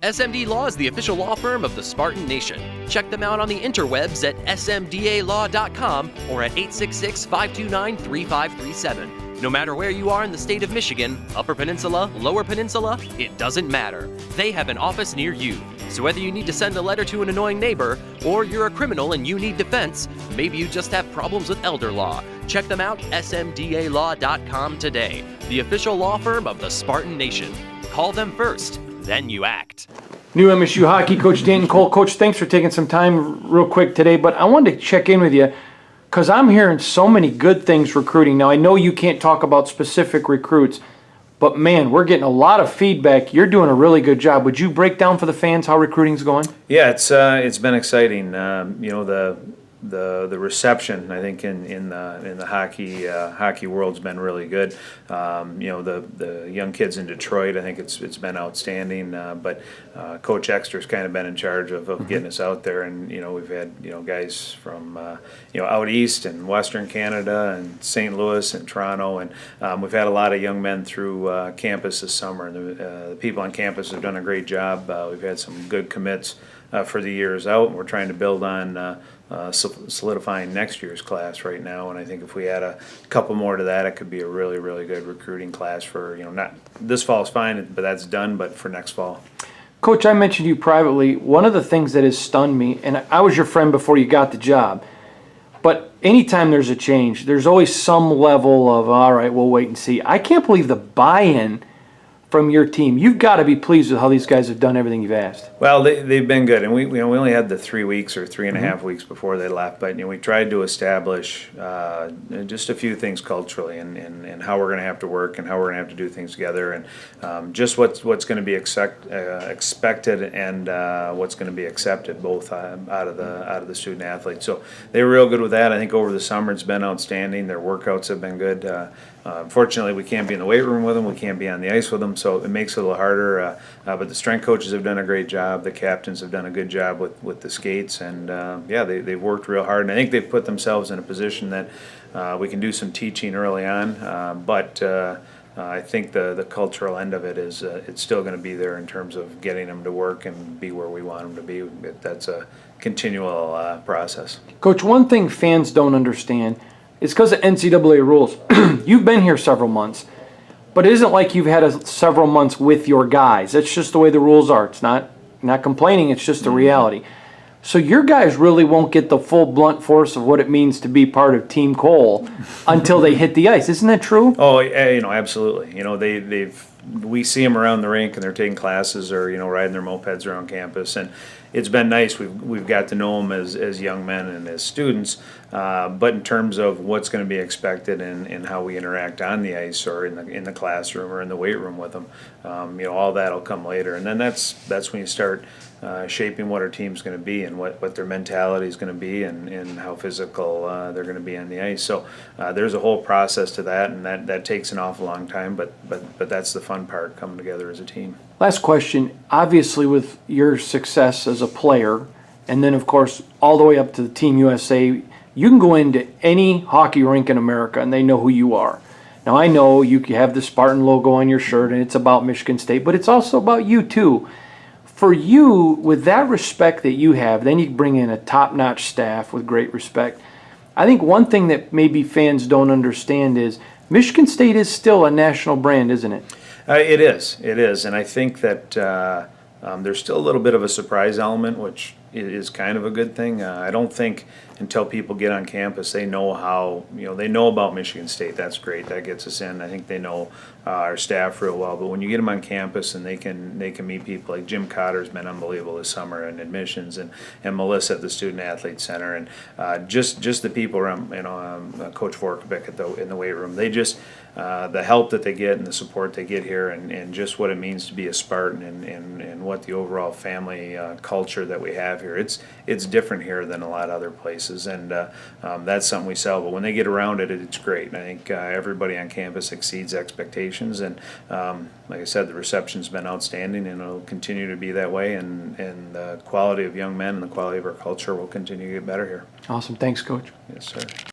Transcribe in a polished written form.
SMD Law is the official law firm of the Spartan Nation. Check them out on the interwebs at smdalaw.com or at 866-529-3537. No matter where you are in the state of Michigan, Upper Peninsula, Lower Peninsula, it doesn't matter. They have an office near you. So whether you need to send a letter to an annoying neighbor, or you're a criminal and you need defense, maybe you just have problems with elder law, check them out, smdalaw.com today. The official law firm of the Spartan Nation. Call them first, then you act. New MSU hockey coach Danton Cole. Coach, thanks for taking some time real quick today, but I wanted to check in with you because I'm hearing so many good things recruiting. Now, I know you can't talk about specific recruits, but man, we're getting a lot of feedback. You're doing a really good job. Would you break down for the fans how recruiting's going? Yeah, it's been exciting. The reception, I think, in the hockey world's been really good. The young kids in Detroit, I think it's been outstanding. But Coach Exter's kind of been in charge of getting us out there, and we've had guys from out east and Western Canada and St. Louis and Toronto, and we've had a lot of young men through campus this summer. And the people on campus have done a great job. We've had some good commits for the years out, and we're trying to build on solidifying next year's class right now. And I think if we add a couple more to that, it could be a really, really good recruiting class for, not this fall's fine, but that's done, but for next fall. Coach, I mentioned you privately. One of the things that has stunned me, and I was your friend before you got the job, but anytime there's a change, there's always some level of, all right, we'll wait and see. I can't believe the buy-in from your team. You've got to be pleased with how these guys have done everything you've asked. Well, they've been good, and we only had the 3 weeks or 3.5 weeks before they left, but we tried to establish just a few things culturally and how we're going to have to work and how we're going to have to do things together, and just what's going to be expected and what's going to be accepted both out of the student athletes. So they were real good with that. I think over the summer it's been outstanding. Their workouts have been good. Unfortunately, we can't be in the weight room with them. We can't be on the ice with them, so it makes it a little harder. But the strength coaches have done a great job. The captains have done a good job with the skates, and they've worked real hard. And I think they've put themselves in a position that we can do some teaching early on. But I think the cultural end of it is it's still going to be there in terms of getting them to work and be where we want them to be. That's a continual process. Coach, one thing fans don't understand, it's because of NCAA rules. You've been here several months, but it isn't like you've had several months with your guys. That's just the way the rules are. It's not complaining, it's just the reality. So your guys really won't get the full blunt force of what it means to be part of Team Cole until they hit the ice. Isn't that true? Oh, absolutely. We see them around the rink and they're taking classes or riding their mopeds around campus, and it's been nice. We've got to know them as young men and as students, but in terms of what's going to be expected and how we interact on the ice or in the classroom or in the weight room with them, all that'll come later, and then that's when you start shaping what our team's going to be and what their mentality is going to be and how physical they're going to be on the ice. So there's a whole process to that, and that takes an awful long time, but that's the fun part, coming together as a team. Last question. Obviously, with your success as a player, and then, of course, all the way up to the Team USA, you can go into any hockey rink in America, and they know who you are. Now, I know you have the Spartan logo on your shirt, and it's about Michigan State, but it's also about you, too. For you, with that respect that you have, then you bring in a top-notch staff with great respect. I think one thing that maybe fans don't understand is Michigan State is still a national brand, isn't it? It is, and I think that there's still a little bit of a surprise element, which is kind of a good thing. I don't think until people get on campus they know how, they know about Michigan State. That's great. That gets us in. I think they know our staff real well. But when you get them on campus and they can meet people like Jim Cotter's been unbelievable this summer in admissions, and Melissa at the Student Athlete Center, and just the people around, Coach Vorkbeck in the weight room. They just the help that they get and the support they get here, and just what it means to be a Spartan and what the overall family culture that we have here. It's different here than a lot of other places, and that's something we sell. But when they get around it, it's great. And I think everybody on campus exceeds expectations, and like I said, the reception's been outstanding, and it'll continue to be that way. And the quality of young men and the quality of our culture will continue to get better here. Awesome. Thanks, Coach. Yes, sir.